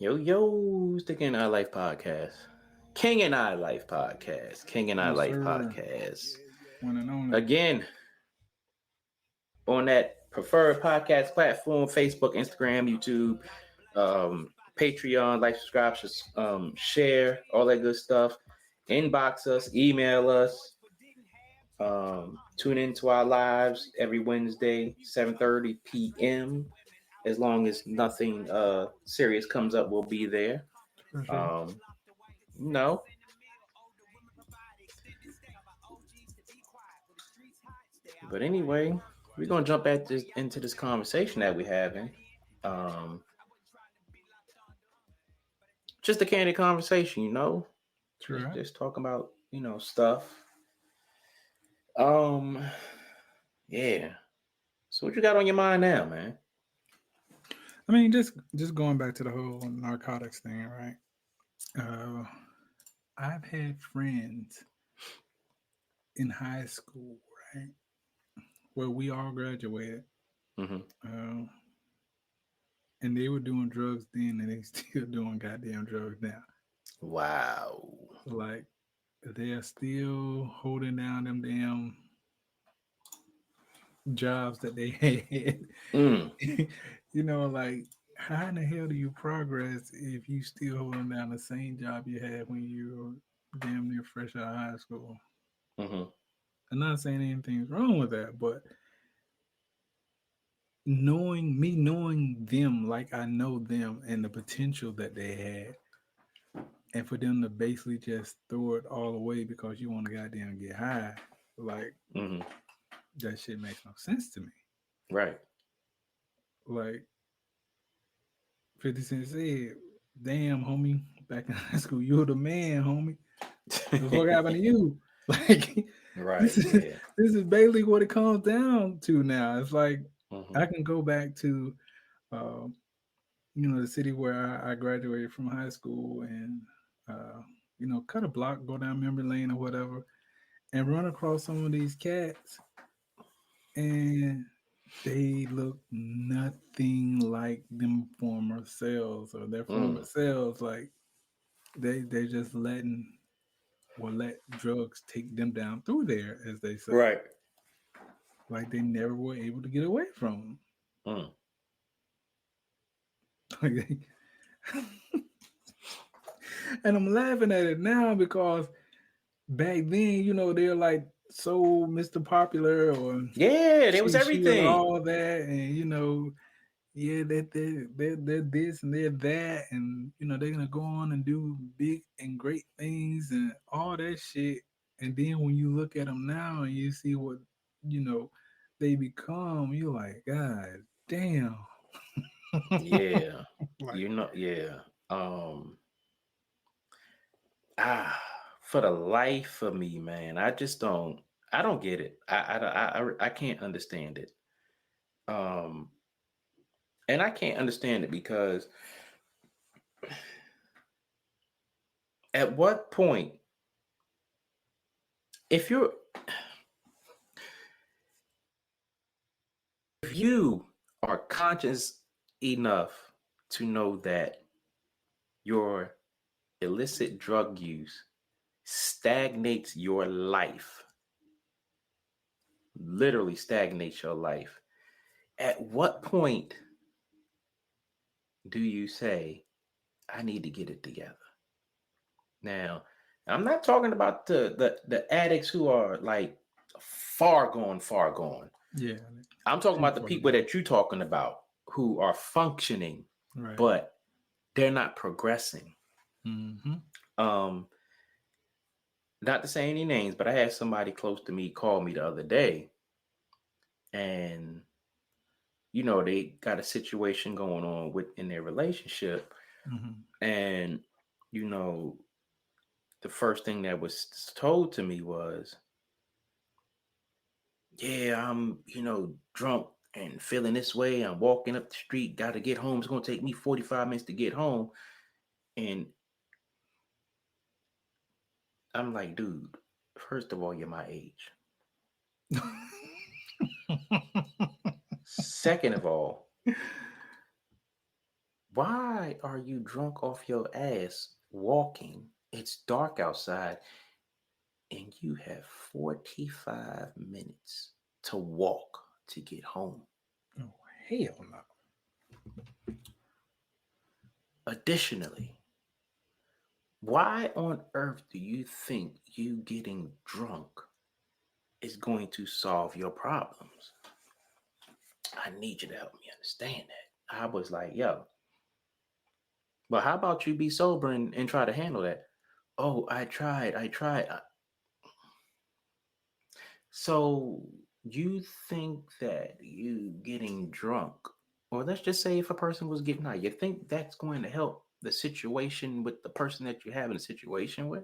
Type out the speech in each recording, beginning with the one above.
Yo, yo, it's the King and I Life podcast. King and I Life podcast. King and I Yes, Life sir. podcast. One and only. Again, on that preferred podcast platform, Facebook, Instagram, YouTube, Patreon, like, subscribe, share, all that good stuff. Inbox us, email us. Tune into our lives every Wednesday, 7:30 p.m. As long as nothing serious comes up, we'll be there. For sure. Um, no, but anyway, we're gonna jump at this into this conversation that we're having. Um, just a candid conversation, Just Sure. just talking about stuff. Um, yeah. So what you got on your mind now, man? I mean, just going back to the whole narcotics thing, right? Uh, I've had friends in high school, right, where we all graduated, Mm-hmm. uh, and they were doing drugs then, and they still doing goddamn drugs now. Wow. Like they're still holding down them damn jobs that they had. Mm. Like how in the hell do you progress if you still holding down the same job you had when you were damn near fresh out of high school? Mm-hmm. I'm not saying anything's wrong with that, but knowing them like I know them and the potential that they had, and for them to basically just throw it all away because you want to goddamn get high, like Mm-hmm. that shit makes no sense to me. Right. Like 50 Cent said, damn, homie, back in high school, you were the man, homie. What the fuck happened to you? Like Right. this is Yeah. this is basically what it comes down to now. It's like Mm-hmm. I can go back to um, the city where I graduated from high school and cut a block, go down memory lane or whatever, and run across some of these cats and they look nothing like them former selves or their former Mm. selves. Like they're just let drugs take them down through there, as they say. Right. Like they never were able to get away from Mm. them. And I'm laughing at it now because back then, they're like so Mr. Popular or Yeah, there was she was everything. all that, and yeah, they're this and they're that, and they're gonna go on and do big and great things and all that shit. And then when you look at them now and you see what you know they become, you're like, God damn. Yeah. Like, Yeah. Um, ah, for the life of me, man, I don't get it. I can't understand it. Um, and I can't understand it because at what point, if you're, if you are conscious enough to know that your illicit drug use stagnates your life, literally stagnates your life, at what point do you say, I need to get it together? Now, I'm not talking about the addicts who are like far gone, far gone. yeah, I'm talking too about the far people gone. that you're talking about who are functioning, Right. but they're not progressing. Mm-hmm. Um, Not to say any names, but I had somebody close to me call me the other day, and they got a situation going on within their relationship, Mm-hmm. and you know, the first thing that was told to me was, yeah, I'm, drunk and feeling this way. I'm walking up the street, got to get home. It's going to take me 45 minutes to get home. And I'm like, dude, first of all, you're my age. Second of all, Why are you drunk off your ass walking? It's dark outside and you have 45 minutes to walk to get home. Oh hell no. Additionally, why on earth do you think you getting drunk is going to solve your problems? I need you to help me understand that. I was like, yo, but how about you be sober and try to handle that? Oh, I tried. So you think that you getting drunk, or let's just say if a person was getting high, you think that's going to help the situation with the person that you're having a situation with?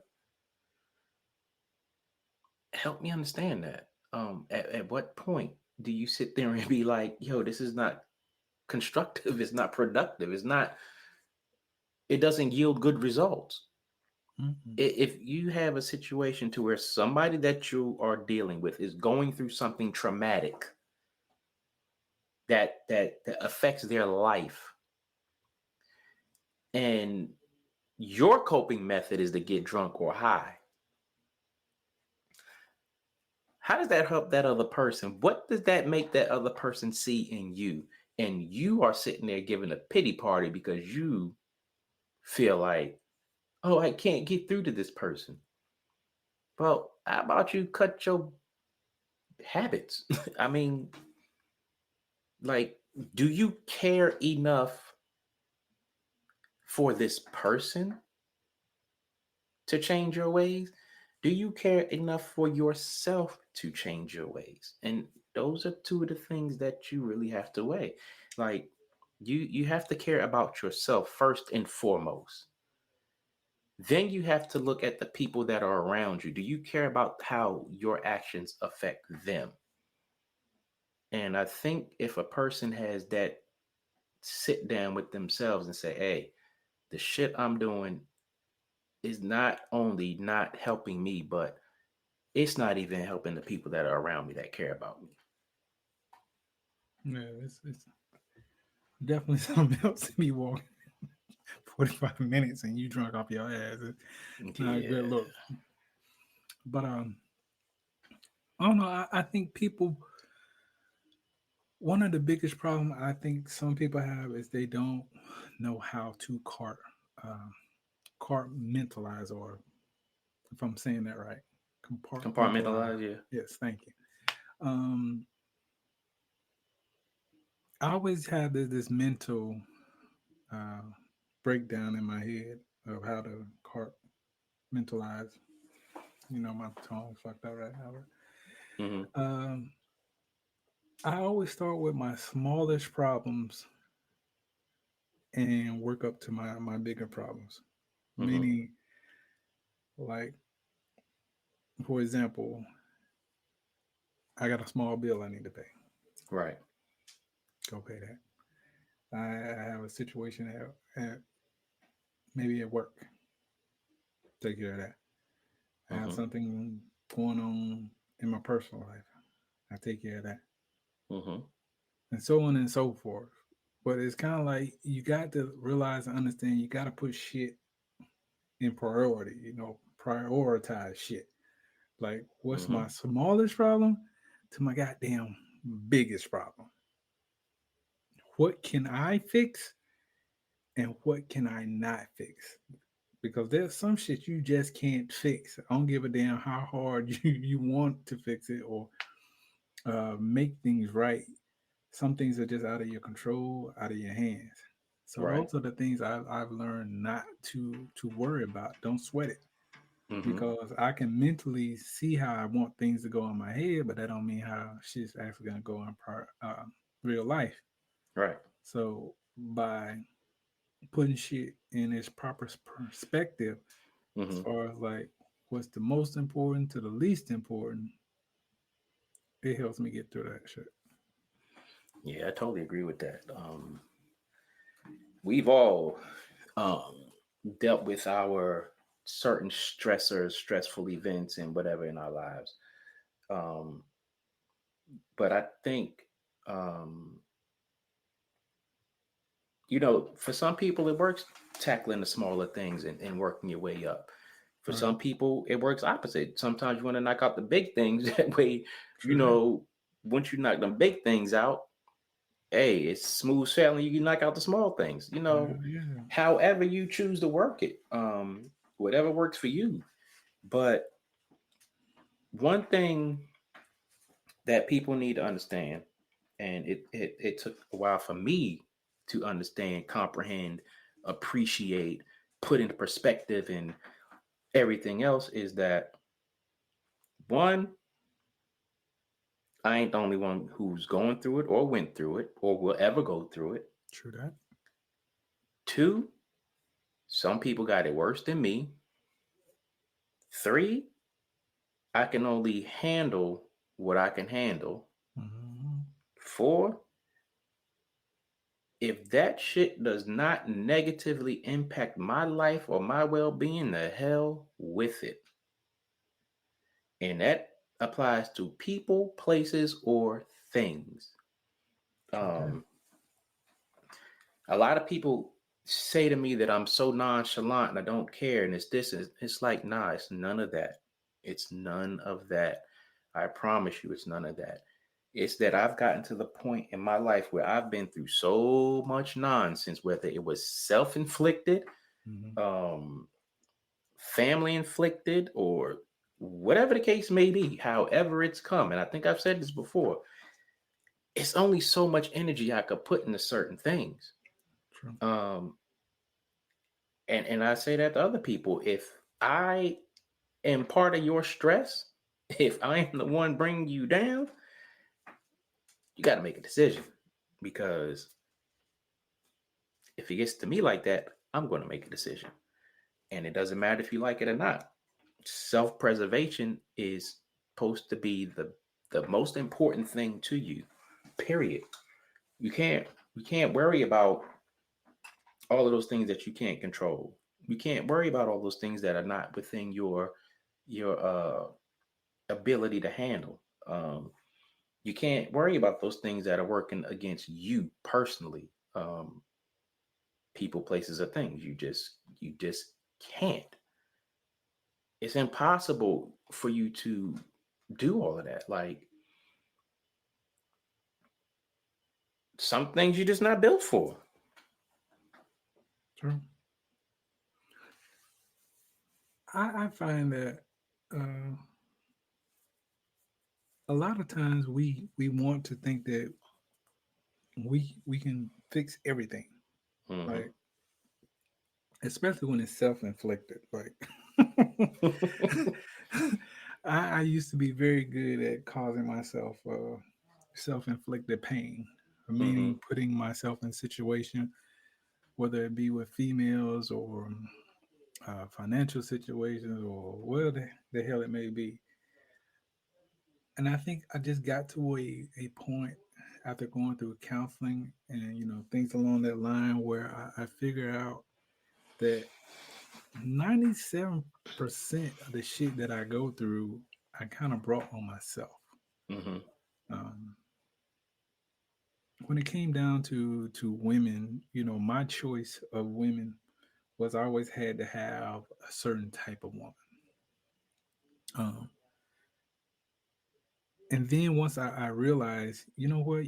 Help me understand that. At what point do you sit there and be like, yo, this is not constructive, it's not productive, it doesn't yield good results. Mm-mm. If you have a situation to where somebody that you are dealing with is going through something traumatic that affects their life, and your coping method is to get drunk or high, how does that help that other person? What does that make that other person see in you? And you are sitting there giving a pity party because you feel like, oh, I can't get through to this person. Well, how about you cut your habits? I mean, like, do you care enough for this person to change your ways? Do you care enough for yourself to change your ways? And those are two of the things that you really have to weigh. Like, you have to care about yourself first and foremost. Then you have to look at the people that are around you. Do you care about how your actions affect them? And I think if a person has that sit down with themselves and say, hey, the shit I'm doing is not only not helping me, but it's not even helping the people that are around me that care about me. Yeah, it's definitely something else to be walking 45 minutes and you drunk off your ass. It's not a good Yeah. look. But I don't know. I think people, one of the biggest problem I think some people have is they don't know how to uh, compartmentalize, or if I'm saying that right, compartmentalize. Compartmentalize, yeah. Yes, thank you. Um, I always have this mental uh, breakdown in my head of how to compartmentalize. You know, my tongue's fucked up right now. Mm-hmm. Um, I always start with my smallest problems and work up to my bigger problems. Mm-hmm. Meaning, like for example, I got a small bill I need to pay. Right. Go pay that. I have a situation at maybe at work. Take care of that. I have Mm-hmm. something going on in my personal life. I take care of that, Mm-hmm. and so on and so forth. But it's kind of like you got to realize and understand. You got to put shit in priority. You know, prioritize shit. Like, what's Mm-hmm. my smallest problem to my goddamn biggest problem? What can I fix and what can I not fix? Because there's some shit you just can't fix. I don't give a damn how hard you want to fix it or make things right. Some things are just out of your control, out of your hands. So Right. those are the things I've learned not to worry about. Don't sweat it, Mm-hmm. because I can mentally see how I want things to go in my head, but that don't mean how shit's actually gonna go in real life. Right. So by putting shit in its proper perspective, as Mm-hmm. far as like what's the most important to the least important, it helps me get through that shit. Yeah, I totally agree with that. We've all um dealt with our certain stressors, stressful events, and whatever in our lives. Um, but I think um For some people it works tackling the smaller things and working your way up. For Right. some people it works opposite. Sometimes you want to knock out the big things that way, you True that. know, once you knock them big things out, hey, it's smooth sailing. You can knock out the small things, Yeah. however you choose to work it. Whatever works for you. But one thing that people need to understand, and it took a while for me to understand, comprehend, appreciate, put into perspective, and everything else, is that one, I ain't the only one who's going through it or went through it or will ever go through it. True that. Two, some people got it worse than me. Three, I can only handle what I can handle. Mm-hmm. Four, if that shit does not negatively impact my life or my well-being, the hell with it. And that applies to people, places, or things. True that. um a lot of people say to me that I'm so nonchalant and I don't care and it's like, nah, it's none of that. It's none of that. I promise you, it's none of that. It's that I've gotten to the point in my life where I've been through so much nonsense, whether it was self-inflicted, Mm-hmm. um, family inflicted, or whatever the case may be, however it's come. And I think I've said this before. It's only so much energy I could put into certain things. True. Um, and I say that to other people. If I am part of your stress, if I am the one bringing you down, you got to make a decision. Because if it gets to me like that, I'm going to make a decision. And it doesn't matter if you like it or not. Self preservation is supposed to be the most important thing to you, period. You can't you can't worry about all of those things that you can't control. You can't worry about all those things that are not within your ability to handle. You can't worry about those things that are working against you personally. People, places, or things. You just can't. It's impossible for you to do all of that. Like, some things you're just not built for. True. I find that uh, a lot of times we want to think that we can fix everything, Hmm. like especially when it's self-inflicted. Like I used to be very good at causing myself self-inflicted pain, Hmm. meaning putting myself in situation, whether it be with females or financial situations or whatever the hell it may be. And I think I just got to a point after going through counseling and things along that line where I figure out that 97% of the shit that I go through, I kind of brought on myself. Hmm. Um, when it came down to women, my choice of women was I always had to have a certain type of woman. Um, and then once I realized, you know what,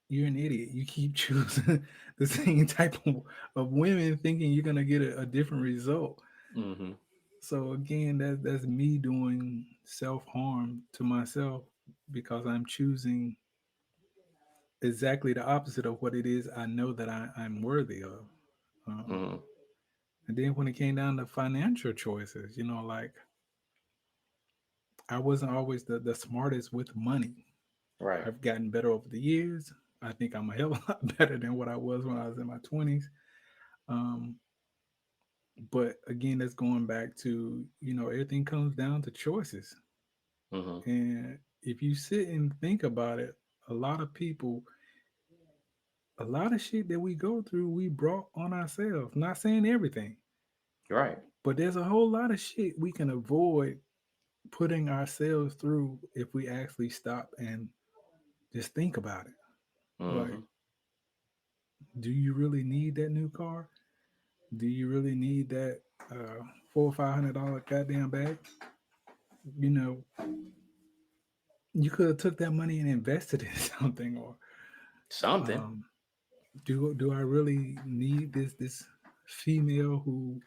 you're an idiot. You keep choosing the same type of women, thinking you're gonna get a different result. Hmm. So again, that's me doing self harm to myself because I'm choosing exactly the opposite of what it is I know that I'm worthy of. Um, Hmm. and then when it came down to financial choices, like I wasn't always the smartest with money. Right. I've gotten better over the years. I think I'm a hell of a lot better than what I was when I was in my 20s. Um, but again, that's going back to, everything comes down to choices. Hmm. And if you sit and think about it, a lot of people, a lot of shit that we go through, we brought on ourselves. Not saying everything, Right. but there's a whole lot of shit we can avoid putting ourselves through if we actually stop and just think about it. Like, Hmm. Do you really need that new car? Do you really need that $400 or $500 goddamn bag? You know, you could have took that money and invested in something, or Something. um, do I really need this female who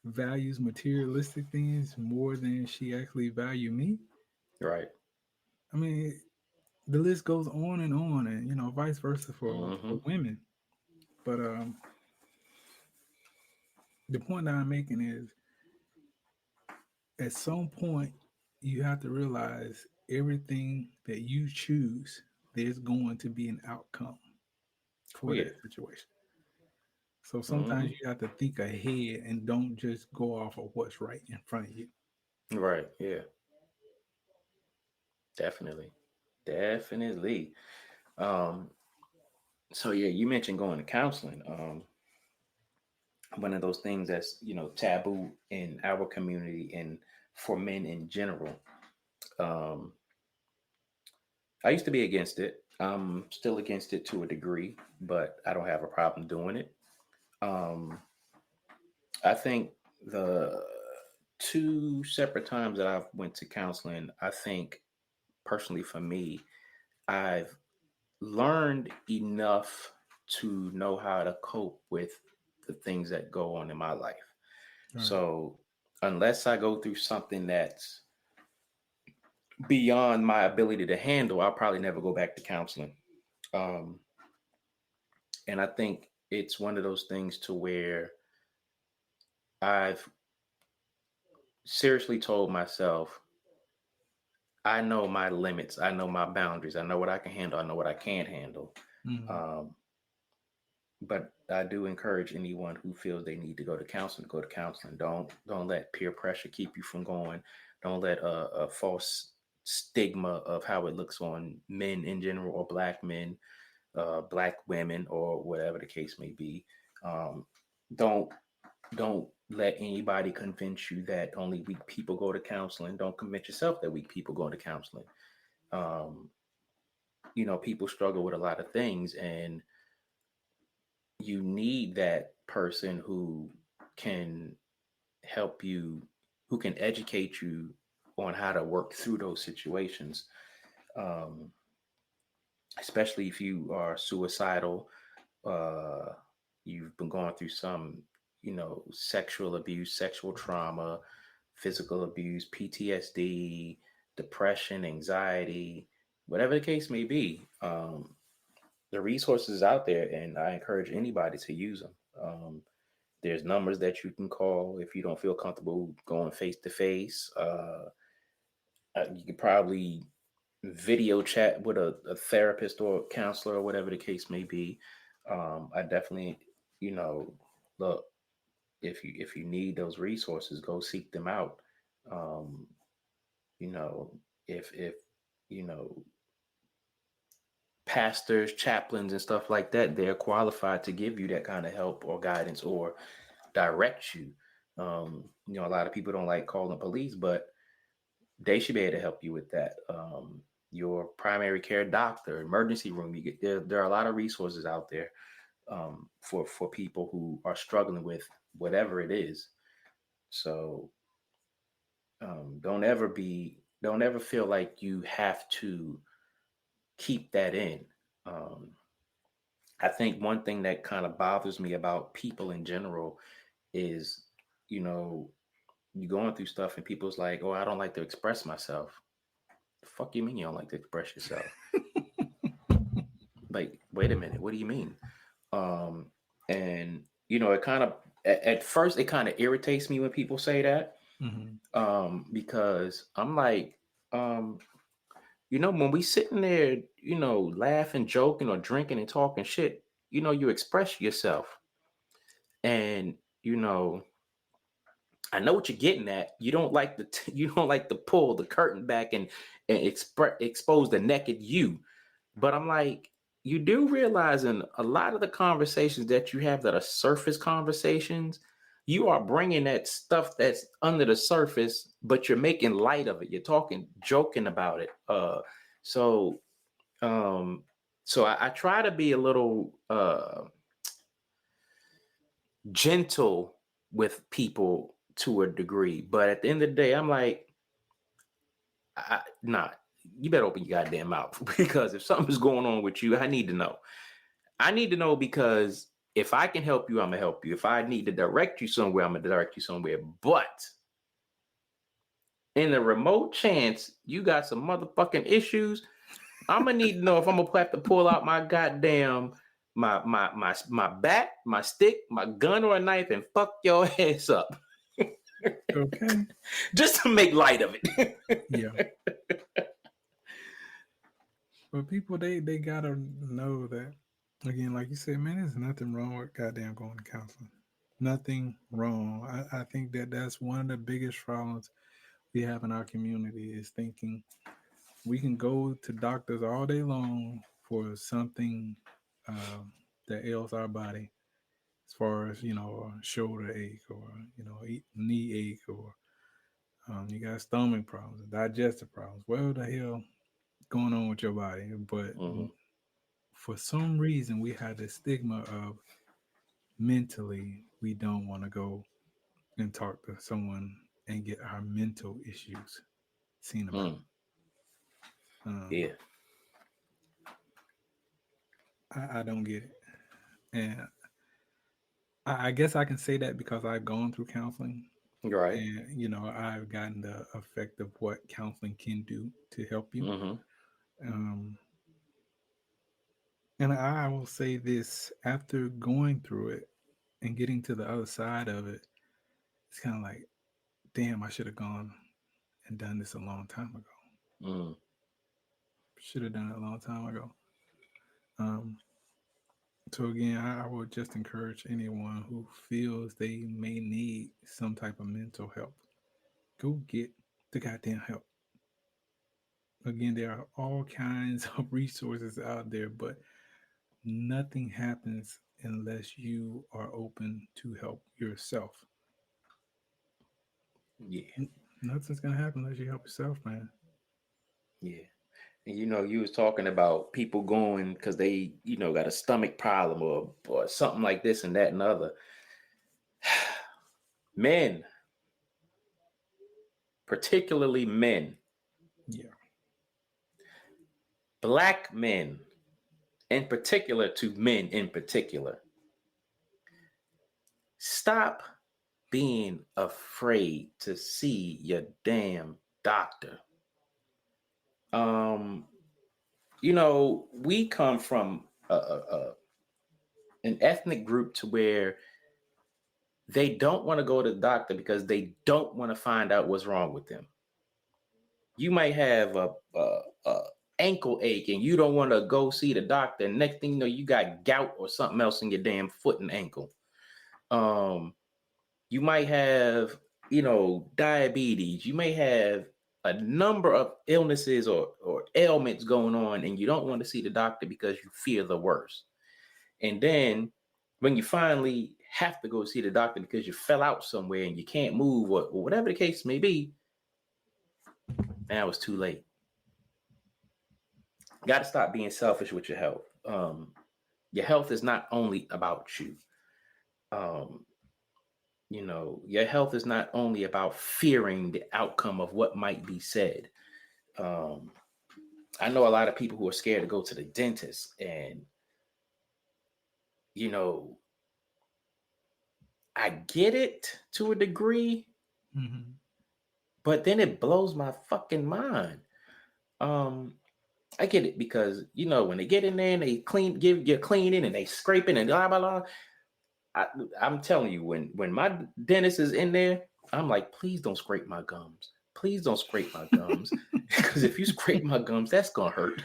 values materialistic things more than she actually value me? Right. I mean, the list goes on, and vice versa Mm-hmm. for women. But the point that I'm making is, at some point, you have to realize everything that you choose, there's going to be an outcome Oh for yeah. that situation. So sometimes Mm-hmm. you have to think ahead and don't just go off of what's right in front of you. Right. Yeah. Definitely. Definitely. Um, so yeah, you mentioned going to counseling. One of those things that's taboo in our community and for men in general. Um, I used to be against it. I'm still against it to a degree, but I don't have a problem doing it. Um, I think the two separate times that I've went to counseling, I think personally for me, I've learned enough to know how to cope with the things that go on in my life. Right. So unless I go through something that's beyond my ability to handle, I'll probably never go back to counseling. Um, and I think it's one of those things to where I've seriously told myself, I know my limits, I know my boundaries, I know what I can handle, I know what I can't handle. Mm-hmm. Um, but I do encourage anyone who feels they need to go to counseling to go to counseling. Don't let peer pressure keep you from going. Don't let a false stigma of how it looks on men in general or black men, black women, or whatever the case may be. Um, don't don't let anybody convince you that only weak people go to counseling. Don't convince yourself that weak people go to counseling. Um, people struggle with a lot of things, and you need that person who can help you, who can educate you on how to work through those situations. Um, Especially if you are suicidal, uh, you've been going through some, sexual abuse, sexual trauma, physical abuse, PTSD, depression, anxiety, whatever the case may be. The resources out there, and I encourage anybody to use them. There's numbers that you can call if you don't feel comfortable going face to face. You could probably video chat with a therapist or counselor or whatever the case may be. I definitely, you know, look, if you need those resources, go seek them out. Um, you know, if you know pastors, chaplains, and stuff like that, they're qualified to give you that kind of help or guidance or direct you. A lot of people don't like calling police, but they should be able to help you with that. Your primary care doctor, emergency room, you get there are a lot of resources out there for people who are struggling with whatever it is. So don't ever feel like you have to keep that in. Um, I think one thing that kind of bothers me about people in general is, you know, you going through stuff and people's like, "Oh, I don't like to express myself." The fuck you mean you don't like to express yourself? Like, wait a minute, what do you mean? Um, and it kind of at first it kind of irritates me when people say that, Mm-hmm. because I'm like, um, when we sitting there, laughing, joking, or drinking and talking shit, you express yourself, and I know what you're getting at. You don't like you don't like to pull the curtain back and expose the naked you. But I'm like, you do realize in a lot of the conversations that you have that are surface conversations, you are bringing that stuff that's under the surface, but you're making light of it. You're talking, joking about it. So, um, so I try to be a little. gentle with people to a degree. But at the end of the day, I'm like, nah, you better open your goddamn mouth because if something's going on with you, I need to know. I need to know because if I can help you, I'm gonna help you. If I need to direct you somewhere, I'm gonna direct you somewhere. But in the remote chance you got some motherfucking issues, I'm gonna need to know if I'm gonna have to pull out my goddamn my bat, my stick, my gun, or a knife and fuck your ass up. Okay. Just to make light of it. Yeah. But people, they gotta know that, again, like you said, man, there's nothing wrong with goddamn going to counseling. Nothing wrong. I think that that's one of the biggest problems we have in our community is thinking we can go to doctors all day long for something um, that ails our body, as far as a shoulder ache or knee ache or you got stomach problems, digestive problems, whatever the hell going on with your body. But Mm-hmm. for some reason, we have this stigma of mentally we don't want to go and talk to someone and get our mental issues seen about. Mm. Um, Yeah. I don't get it, and I guess I can say that because I've gone through counseling, You're right. and I've gotten the effect of what counseling can do to help you. Mm-hmm. Um, and I will say this: after going through it and getting to the other side of it, it's kind of like, damn, I should have gone and done this a long time ago. Mm. Should have done it a long time ago. Um, so again, I would just encourage anyone who feels they may need some type of mental help, go get the goddamn help. Again, there are all kinds of resources out there, but nothing happens unless you are open to help yourself. Yeah. Nothing's gonna happen unless you help yourself, man. Yeah. And you was talking about people going because they, got a stomach problem or something like this and that and other. Men, particularly men, Yeah. black men, in particular to men in particular, stop being afraid to see your damn doctor. Um, we come from an ethnic group to where they don't want to go to the doctor because they don't want to find out what's wrong with them. You might have a ankle ache and you don't want to go see the doctor. And next thing you know, you got gout or something else in your damn foot and ankle. You might have, diabetes. You may have a number of illnesses or ailments going on, and you don't want to see the doctor because you fear the worst. And then when you finally have to go see the doctor because you fell out somewhere and you can't move or whatever the case may be, now it's too late. Got to stop being selfish with your health. Your health is not only about you. Um, your health is not only about fearing the outcome of what might be said. Um, I know a lot of people who are scared to go to the dentist, and you know, I get it to a degree, Mm-hmm. but then it blows my fucking mind. Um, I get it because when they get in there and they get cleaning and they scraping and blah blah blah. I'm telling you, when my dentist is in there, I'm like, please don't scrape my gums. Please don't scrape my gums. Because if you scrape my gums, that's gonna hurt.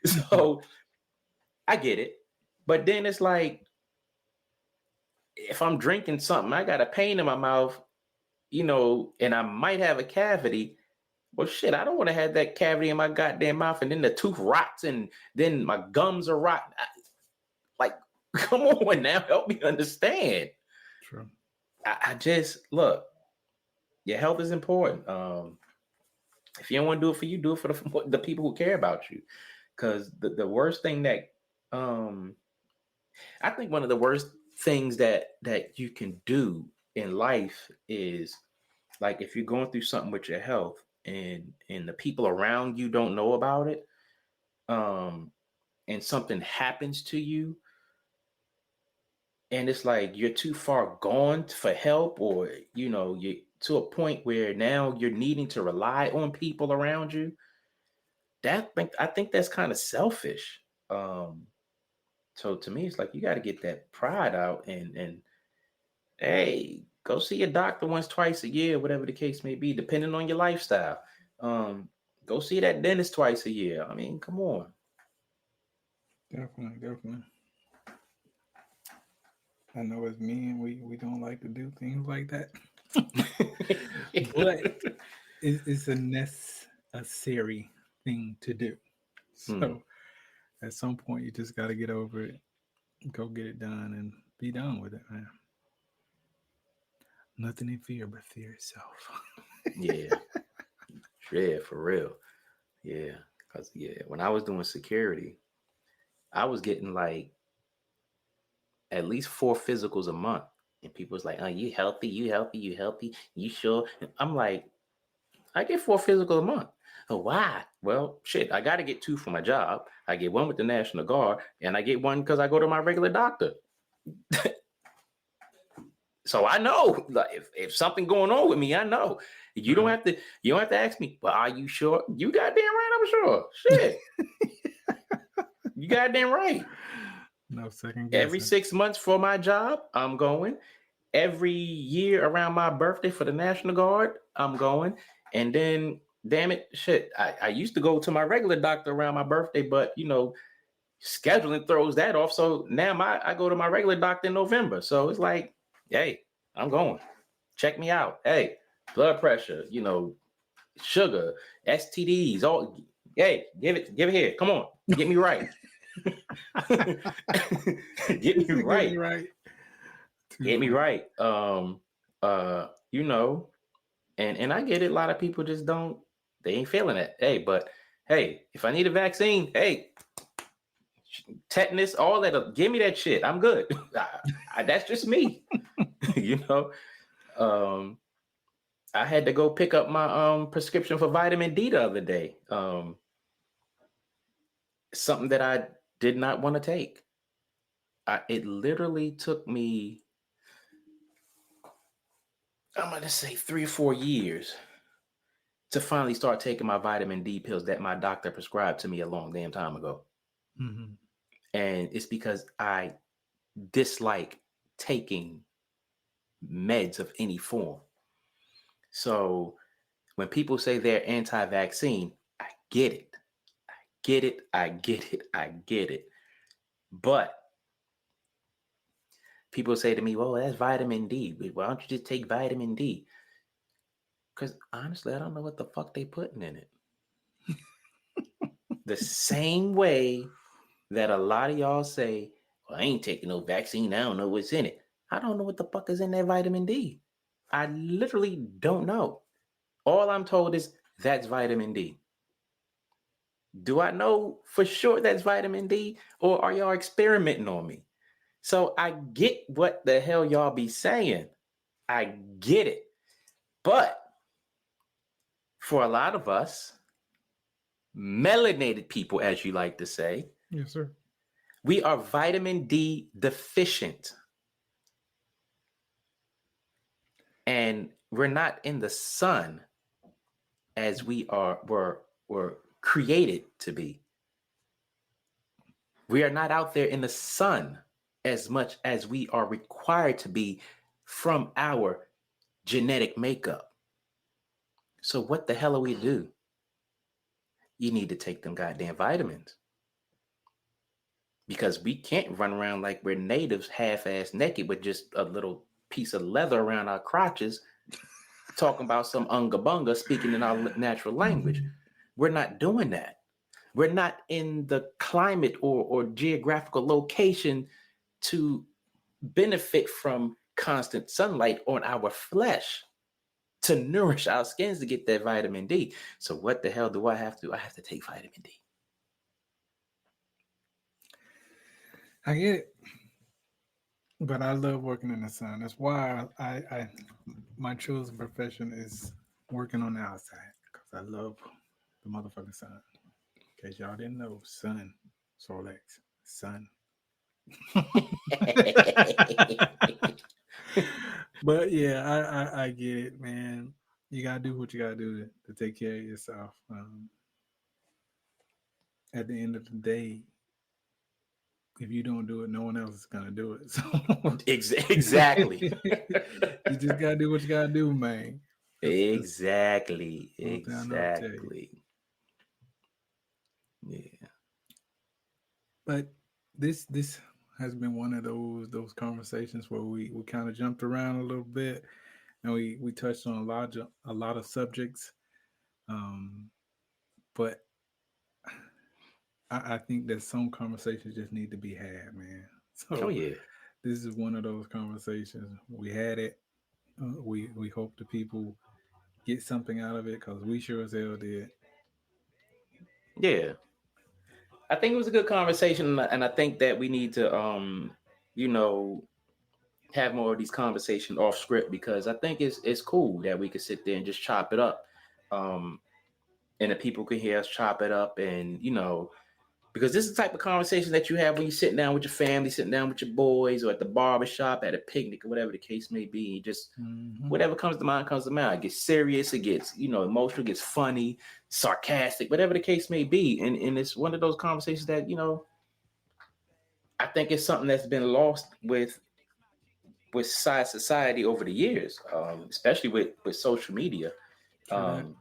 So I get it. But then it's like if I'm drinking something, I got a pain in my mouth, and I might have a cavity. Well, shit, I don't want to have that cavity in my goddamn mouth, and then the tooth rots, and then my gums are rotten. Like, come on now, help me understand. True. I just look. Your health is important. If you don't want to do it for you, do it for the people who care about you. Because the worst thing that I think one of the worst things that you can do in life is like if you're going through something with your health and the people around you don't know about it, um, and something happens to you, and it's like you're too far gone for help, or you to a point where now you're needing to rely on people around you. I think that's kind of selfish. Um, so to me, it's like you got to get that pride out and hey, go see your doctor once, twice a year, whatever the case may be, depending on your lifestyle. Um, Go see that dentist twice a year. I mean, come on. Definitely, definitely. I know as men, we don't like to do things like that, but it's a necessary thing to do. Hmm. So at some point, you just got to get over it, go get it done, and be done with it, man. Nothing in fear but fear itself. Yeah, yeah, for real. Yeah, cause when I was doing security, I was getting like at least 4 physicals a month, and people was like, "Oh, you healthy? You healthy? You healthy? You sure?" And I'm like, I get 4 physicals a month. Oh, why? Well, shit, I got to get 2 for my job. I get one with the National Guard, and I get one because I go to my regular doctor. So I know, like, if something going on with me, I know. Right. You don't have to ask me. Well, are you sure? You goddamn right, I'm sure. Shit, you goddamn right. No second Every guessing. 6 months for my job, I'm going. Every year around my birthday for the National Guard, I'm going. And then, damn it, shit, I used to go to my regular doctor around my birthday, but scheduling throws that off. So now I go to my regular doctor in November. So it's like, hey, I'm going. Check me out. Hey, blood pressure, sugar, STDs, all. Hey, give it here. Come on, get me right. Get me Get me right. right. Too Get me funny. right. Uh, you know, and I get it. A lot of people just don't. They ain't feeling it. Hey, but hey, if I need a vaccine, hey, tetanus, all that, give me that shit. I'm good. That's just me. you know. Um, I had to go pick up my prescription for vitamin D the other day. Something that I did not want to take. It literally took me, I'm gonna say 3 or 4 years to finally start taking my vitamin D pills that my doctor prescribed to me a long damn time ago. Mm-hmm. And it's because I dislike taking meds of any form. So when people say they're anti-vaccine, I get it. Get it. I get it. I get it. But people say to me, well, that's vitamin D. Why don't you just take vitamin D? Because honestly, I don't know what the fuck they putting in it. The same way that a lot of y'all say, well, I ain't taking no vaccine. I don't know what's in it. I don't know what the fuck is in that vitamin D. I literally don't know. All I'm told is that's vitamin D. Do I know for sure that's vitamin D, or are y'all experimenting on me? So I get what the hell y'all be saying. I get it. But for a lot of us, melanated people, as you like to say, Yes, sir. we are vitamin D deficient. And we're not in the sun as were created to be. We are not out there in the sun as much as we are required to be from our genetic makeup. So what the hell do we do? You need to take them goddamn vitamins because we can't run around like we're natives half-ass naked with just a little piece of leather around our crotches talking about some unga bunga speaking in our natural language. We're not doing that. We're not in the climate or geographical location to benefit from constant sunlight on our flesh to nourish our skins to get that vitamin D. So what the hell do I have to do? I have to take vitamin D. I get it. But I love working in the sun. That's why I my chosen profession is working on the outside because I love the motherfucking sun. In case y'all didn't know, sun, Solex, sun. But yeah, I get it, man. You gotta do what you gotta do to take care of yourself. At the end of the day, if you don't do it, no one else is gonna do it. So Exactly. you just gotta do what you gotta do, man. That's Exactly. one thing I know to tell you. Exactly. Yeah. But this has been one of those conversations where we kind of jumped around a little bit and we touched on a lot of subjects. Um, but I think that some conversations just need to be had, man. Oh So yeah. this is one of those conversations. We had it. We hope the people get something out of it because we sure as hell did. Yeah. I think it was a good conversation, and I think that we need to, you know, have more of these conversations off script because I think it's cool that we could sit there and just chop it up, um, and the people can hear us chop it up, and because this is the type of conversation that you have when you're sitting down with your family, sitting down with your boys, or at the barber shop, at a picnic, or whatever the case may be. Just Mm-hmm. whatever comes to mind comes to mind. It gets serious, it gets emotional, it gets funny, sarcastic, whatever the case may be, and it's one of those conversations that I think it's something that's been lost with society over the years, especially with social media. True that. Um,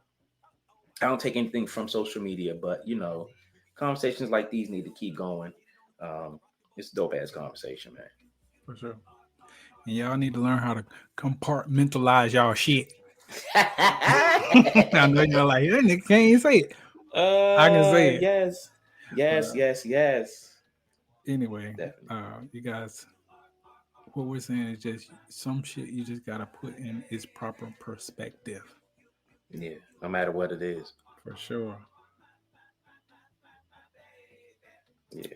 I don't take anything from social media, but conversations like these need to keep going. Um, it's a dope ass conversation, man. For sure. And y'all need to learn how to compartmentalize y'all shit. I know you're like, that nigga can't even say it. I can say it. Yes, But yes, yes, yes, anyway, definitely. you guys, what we're saying is just some shit you just gotta put in its proper perspective. Yeah, no matter what it is. For sure. Yeah,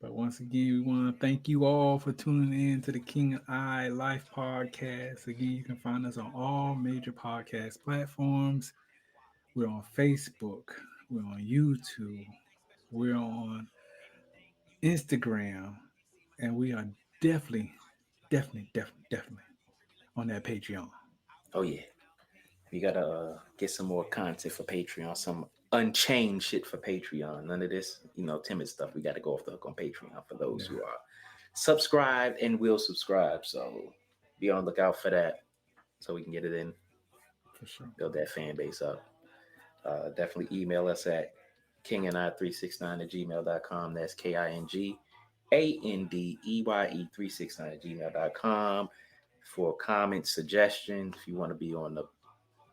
But once again, we want to thank you all for tuning in to the King and I Life podcast. Again, you can find us on all major podcast platforms. We're on Facebook. We're on YouTube. We're on Instagram. And we are definitely, definitely, definitely, definitely on that Patreon. oh yeah. We gotta get some more content for Patreon, some unchained shit for Patreon. None of this, timid stuff. We gotta go off the hook on Patreon for those Yeah, who are subscribed and will subscribe. So be on the lookout for that so we can get it in, for sure. build that fan base up. Definitely email us at kingandi369 at gmail.com. That's KINGANDEYE369 at gmail.com for comments, suggestions. If you want to be on the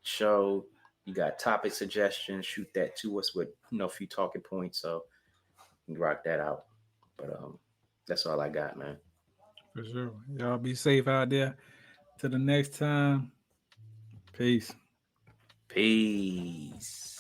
show, you got topic suggestions, shoot that to us with a few talking points. So you can rock that out. But that's all I got, man. For sure. Y'all be safe out there. Till the next time. Peace. Peace.